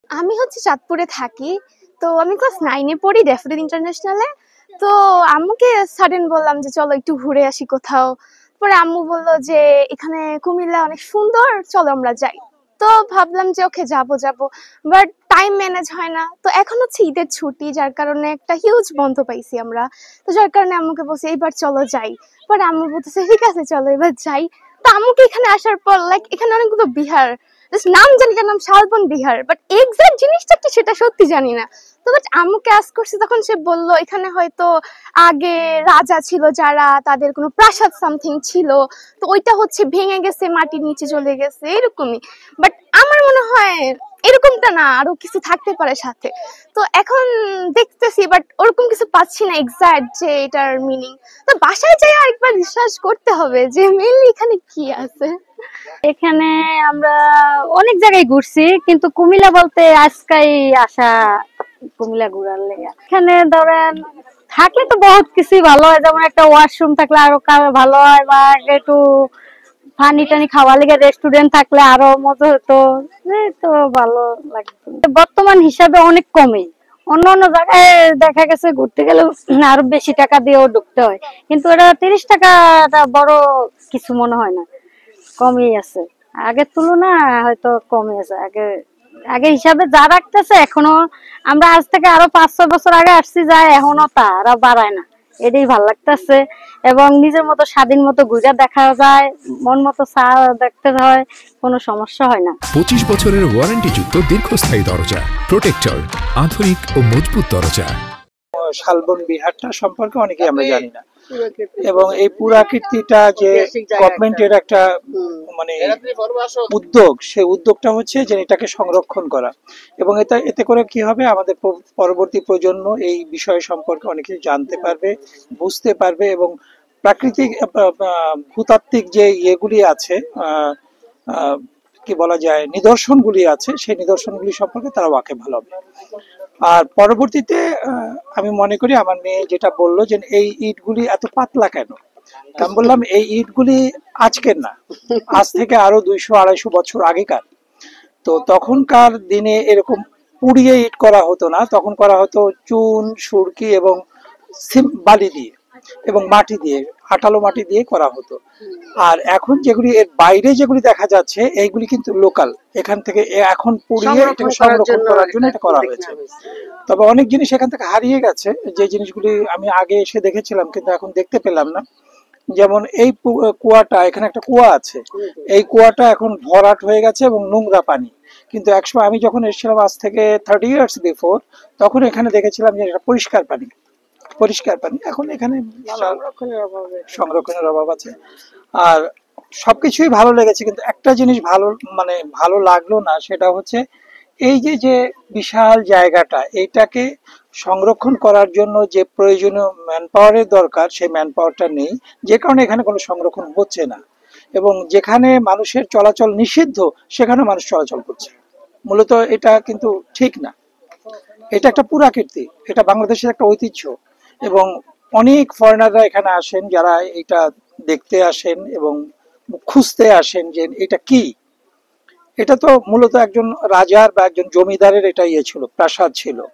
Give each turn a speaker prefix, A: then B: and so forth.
A: আমি হচ্ছে চাঁদপুরে থাকি। তো আমি ক্লাস 9 এ পড়ি ড্যাফোডিল ইন্টারন্যাশনালে। তো আম্মুকে সাডেন বললাম যে চলো একটু ঘুরে আসি কোথাও। পরে আম্মু বলল যে এখানে কুমিল্লা অনেক সুন্দর, চলো আমরা যাই। তো ভাবলাম যে ওকে যাবো যাবো, বাট টাইম ম্যানেজ হয় না। তো এখন হচ্ছে ঈদের ছুটি, যার কারণে একটা হিউজ বন্ধ পাইছি আমরা। তো যার কারণে আম্মুকে বলছি এইবার চলো যাই। পরে আম্মু বলতেছে ঠিক আছে চলো এবার যাই। তো আম্মুকে এখানে আসার পর লাইক এখানে অনেকগুলো বিহার, জাস্ট নাম জানি, যার নাম শালবন বিহার, বাট এক্সাক্ট জিনিসটা কি সেটা সত্যি জানি না। তো বাট আম্মুকে আস্ক করছি, তখন সে বলল এখানে হয়তো আগে রাজা ছিল যারা, তাদের কোনো প্রাসাদ সামথিং ছিল, তো ওইটা হচ্ছে ভেঙে গেছে, মাটির নিচে চলে গেছে এরকমই। বাট আমার মনে হয় এরকমটা না, আরো কিছু থাকতে পারে সাথে। তো এখন দেখতেছি বাট ওরকম কিছু পাচ্ছি না এক্সাক্ট যে এটার মিনিং। তো বাসায় যাই আরেকবার রিসার্চ করতে হবে যে মেইনলি এখানে কি আছে।
B: এখানে আমরা অনেক জায়গায় ঘুরছি, কিন্তু কুমিল্লা বলতে আজকাই আসা কুমিল্লা ঘুরার লেগে। এখানে ধরেন থাকলে তো বহুত কিছুই ভালো হয়, যেমন একটা ওয়াশরুম থাকলে আরো ভালো হয়, বা একটু পানি টানি খাওয়ার লেগে রেস্টুরেন্ট থাকলে আরো মজা হতো। এই তো ভালো লাগতো। বর্তমান হিসাবে অনেক কমই, অন্য অন্য জায়গায় দেখা গেছে ঘুরতে গেলে আরো বেশি টাকা দিয়েও ঢুকতে হয়, কিন্তু এটা 30 টাকাটা বড় কিছু মনে হয় না, কমই আছে। আগের তুলনায় হয়তো কমই আছে। আগের হিসাবে যা রাখতেছে এখনো, আমরা আজ থেকে আরো 5-6 বছর আগে আসছি, যায় এখনো তারা বাড়ায় না। এটাই ভাল লাগতেছে। এবং নিজের মতো স্বাধীন মতো ঘুরে দেখা যায়, মন মতো চা দেখতে হয়, কোনো সমস্যা হয় না।
C: 25 বছরের ওয়ারেন্টিযুক্ত দীর্ঘস্থায়ী দরজা প্রোটেক্টর, আধুনিক ও মজবুত দরজা।
D: শালবন বিহারটা সম্পর্কে অনেকেই আমরা জানি না, এবং এই পুরাকীর্তিটা যে গভর্নমেন্টের একটা মানে উদ্যোগ, সেই উদ্যোগটা হচ্ছে যে এটাকে সংরক্ষণ করা। এবং এতে করে কি হবে, আমাদের পরবর্তী প্রজন্ম এই বিষয় সম্পর্কে অনেক কিছু জানতে পারবে, বুঝতে পারবে, এবং প্রাকৃতিক ভূতাত্ত্বিক যে ইয়েগুলি আছে, কি বলা যায়, নিদর্শনগুলি আছে, সেই নিদর্শনগুলি সম্পর্কে তারা ওয়াকিবহাল হবে। আর পরবর্তীতে আমি মনে করি আমার মেয়ে যেটা বললো যে এই ইটগুলি এত পাতলা কেন, আমি বললাম এই ইটগুলি আজকের না, আজ থেকে আরো 200-250 বছর আগেকার। তো তখনকার দিনে এরকম পুড়িয়ে ইট করা হতো না, তখন করা হতো চুন, সুরকি এবং বালি দিয়ে এবং মাটি দিয়ে, আঠালো মাটি দিয়ে করা হতো। আর এখন যেগুলি এর বাইরে যেগুলি দেখা যাচ্ছে, এইগুলি কিন্তু লোকাল, এখান থেকে এখন পুড়িয়ে এটাকে সংরক্ষণ করার জন্য এটা করা হয়েছে। তবে অনেক জিনিস এখান থেকে হারিয়ে গেছে, যে জিনিসগুলি আমি আগে এসে দেখেছিলাম কিন্তু এখন দেখতে পেলাম না। যেমন এই কুয়াটা, এখানে একটা কুয়া আছে, এই কুয়াটা এখন ভরাট হয়ে গেছে এবং নোংরা পানি। কিন্তু একসময় আমি যখন এসেছিলাম আজ থেকে 30 ইয়ার্স বিফোর, তখন এখানে দেখেছিলাম যে এটা পরিষ্কার পানি, পরিষ্কার পানি। এখন এখানে সংরক্ষণের অভাব আছে। আর সবকিছুই ভালো লেগেছে, কিন্তু একটা জিনিস ভালো লাগলো না, সেটা হচ্ছে এই যে যে বিশাল জায়গাটা, এইটাকে সংরক্ষণ করার জন্য যে প্রয়োজনীয় ম্যান পাওয়ারের দরকার, সেই ম্যান পাওয়ারটা নেই, যে কারণে এখানে কোনো সংরক্ষণ হচ্ছে না। এবং যেখানে মানুষের চলাচল নিষিদ্ধ, সেখানে মানুষ চলাচল করছে। মূলত এটা কিন্তু ঠিক না। এটা একটা পুরাকীর্তি, এটা বাংলাদেশের একটা ঐতিহ্য, এবং অনেক ফরেনাররা এখানে আসেন, যারা এটা দেখতে আসেন এবং খুঁজতে আসেন যে এটা কি। এটা তো মূলত একজন রাজার বা একজন জমিদারের এটা ইয়ে ছিল, প্রাসাদ ছিল।